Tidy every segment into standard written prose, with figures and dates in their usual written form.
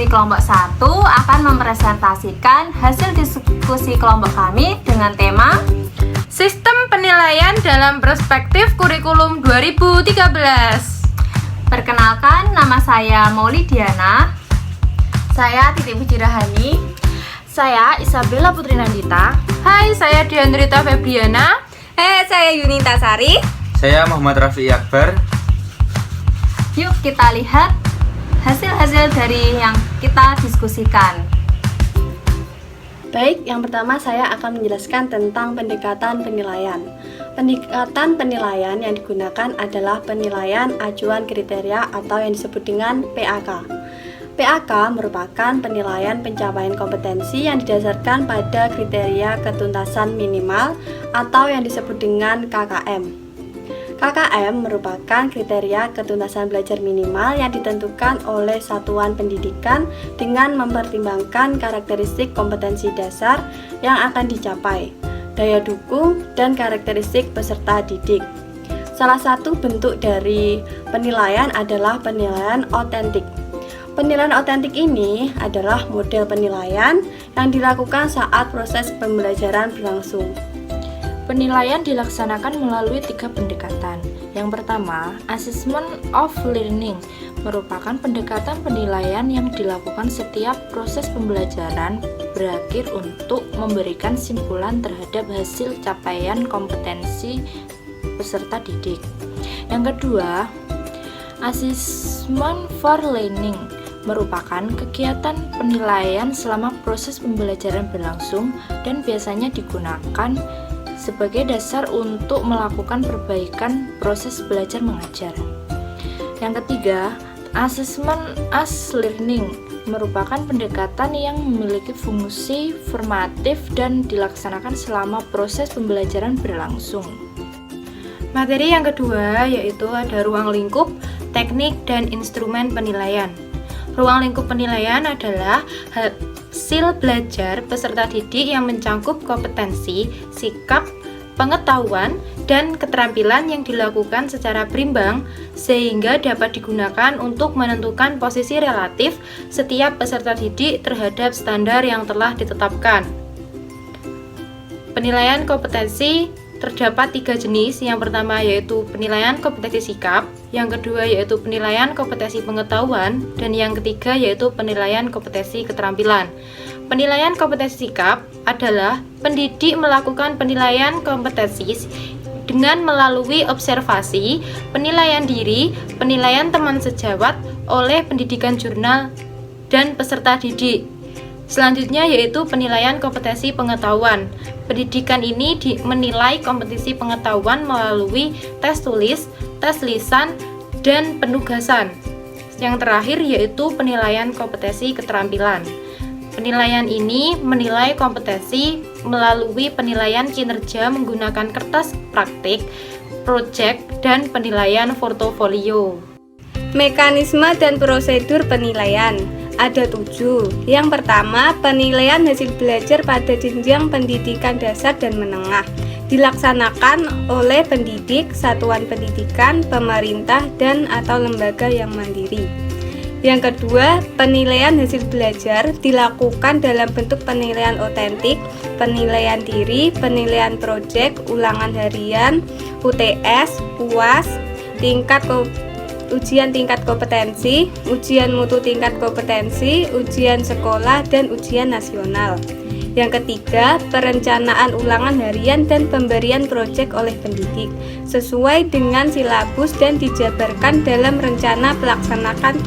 Dari kelompok 1 akan mempresentasikan hasil diskusi kelompok kami dengan tema Sistem penilaian dalam perspektif kurikulum 2013. Perkenalkan, nama saya Mauli Diana. Saya Titi Puji Rahani. Saya Isabella Putri Nandita. Hai, saya Diandrita Febriana. Saya Yunita Sari. Saya Muhammad Rafi Akbar. Yuk kita lihat hasil-hasil dari yang kita diskusikan. Baik, yang pertama saya akan menjelaskan tentang pendekatan penilaian. Pendekatan penilaian yang digunakan adalah penilaian acuan kriteria atau yang disebut dengan PAK. PAK merupakan penilaian pencapaian kompetensi yang didasarkan pada kriteria ketuntasan minimal atau yang disebut dengan KKM. KKM merupakan kriteria ketuntasan belajar minimal yang ditentukan oleh satuan pendidikan dengan mempertimbangkan karakteristik kompetensi dasar yang akan dicapai, daya dukung, dan karakteristik peserta didik. Salah satu bentuk dari penilaian adalah penilaian otentik. Penilaian otentik ini adalah model penilaian yang dilakukan saat proses pembelajaran berlangsung. Penilaian dilaksanakan melalui 3 pendekatan. Yang pertama, assessment of learning merupakan pendekatan penilaian yang dilakukan setiap proses pembelajaran berakhir untuk memberikan simpulan terhadap hasil capaian kompetensi peserta didik. Yang kedua, assessment for learning merupakan kegiatan penilaian selama proses pembelajaran berlangsung dan biasanya digunakan sebagai dasar untuk melakukan perbaikan proses belajar mengajar. Yang ketiga, assessment as learning merupakan pendekatan yang memiliki fungsi formatif dan dilaksanakan selama proses pembelajaran berlangsung. Materi yang kedua yaitu ada ruang lingkup, teknik, dan instrumen penilaian. Ruang lingkup penilaian adalah hasil belajar peserta didik yang mencangkup kompetensi, sikap, pengetahuan, dan keterampilan yang dilakukan secara berimbang sehingga dapat digunakan untuk menentukan posisi relatif setiap peserta didik terhadap standar yang telah ditetapkan. Penilaian kompetensi terdapat 3 jenis. Yang pertama yaitu penilaian kompetensi sikap, yang kedua yaitu penilaian kompetensi pengetahuan, dan yang ketiga yaitu penilaian kompetensi keterampilan. Penilaian kompetensi sikap adalah pendidik melakukan penilaian kompetensi dengan melalui observasi, penilaian diri, penilaian teman sejawat oleh pendidikan jurnal dan peserta didik. Selanjutnya yaitu penilaian kompetensi pengetahuan. Pendidikan ini menilai kompetensi pengetahuan melalui tes tulis, tes lisan, dan penugasan. Yang terakhir yaitu penilaian kompetensi keterampilan. Penilaian ini menilai kompetensi melalui penilaian kinerja menggunakan kertas praktik, proyek, dan penilaian portofolio. Mekanisme dan prosedur penilaian ada 7. Yang pertama, penilaian hasil belajar pada jenjang pendidikan dasar dan menengah dilaksanakan oleh pendidik, satuan pendidikan, pemerintah, dan atau lembaga yang mandiri. Yang kedua, penilaian hasil belajar dilakukan dalam bentuk penilaian otentik, penilaian diri, penilaian proyek, ulangan harian, UTS, UAS, ujian tingkat kompetensi, ujian mutu tingkat kompetensi, ujian sekolah, dan ujian nasional. Yang ketiga, perencanaan ulangan harian dan pemberian proyek oleh pendidik sesuai dengan silabus dan dijabarkan dalam rencana pelaksanaan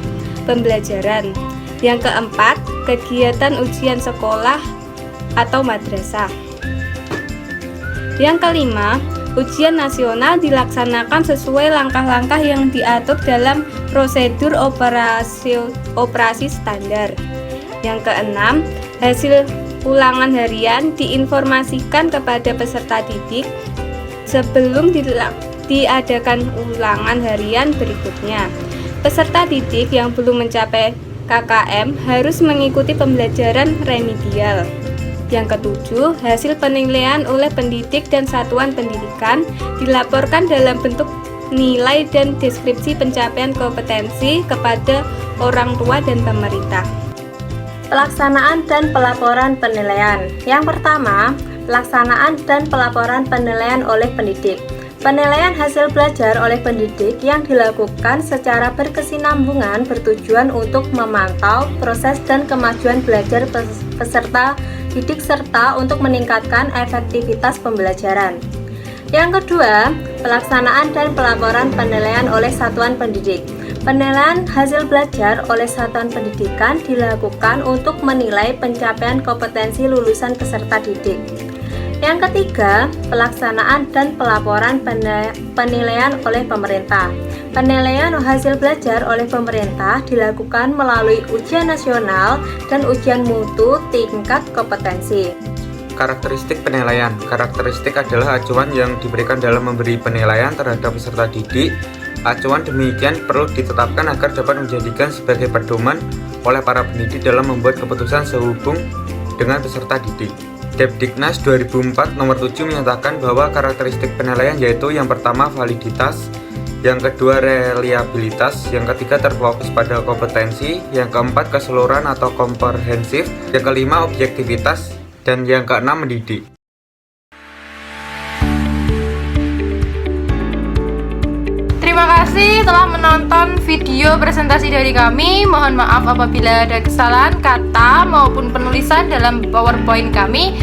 pembelajaran. Yang keempat, kegiatan ujian sekolah atau madrasah. Yang kelima, ujian nasional dilaksanakan sesuai langkah-langkah yang diatur dalam prosedur operasi standar. Yang keenam, hasil ulangan harian diinformasikan kepada peserta didik sebelum diadakan ulangan harian berikutnya. Peserta didik yang belum mencapai KKM harus mengikuti pembelajaran remedial. Yang ketujuh, hasil penilaian oleh pendidik dan satuan pendidikan dilaporkan dalam bentuk nilai dan deskripsi pencapaian kompetensi kepada orang tua dan pemerintah. Pelaksanaan dan pelaporan penilaian. Yang pertama, pelaksanaan dan pelaporan penilaian oleh pendidik. Penilaian hasil belajar oleh pendidik yang dilakukan secara berkesinambungan bertujuan untuk memantau proses dan kemajuan belajar peserta didik serta untuk meningkatkan efektivitas pembelajaran. Yang kedua, pelaksanaan dan pelaporan penilaian oleh satuan pendidik. Penilaian hasil belajar oleh satuan pendidikan dilakukan untuk menilai pencapaian kompetensi lulusan peserta didik. Yang ketiga, pelaksanaan dan pelaporan penilaian oleh pemerintah. Penilaian hasil belajar oleh pemerintah dilakukan melalui ujian nasional dan ujian mutu tingkat kompetensi. Karakteristik penilaian. Karakteristik adalah acuan yang diberikan dalam memberi penilaian terhadap peserta didik. Acuan demikian perlu ditetapkan agar dapat menjadikan sebagai pedoman oleh para pendidik dalam membuat keputusan sehubung dengan peserta didik. Depdiknas 2004 nomor 7 menyatakan bahwa karakteristik penilaian yaitu yang pertama validitas, yang kedua reliabilitas, yang ketiga terfokus pada kompetensi, yang keempat keseluruhan atau komprehensif, yang kelima objektivitas, dan yang keenam mendidik. Terima kasih telah menonton video presentasi dari kami. Mohon maaf apabila ada kesalahan kata maupun penulisan dalam PowerPoint kami.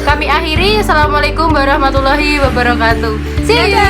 Kami akhiri. Assalamualaikum warahmatullahi wabarakatuh. See you.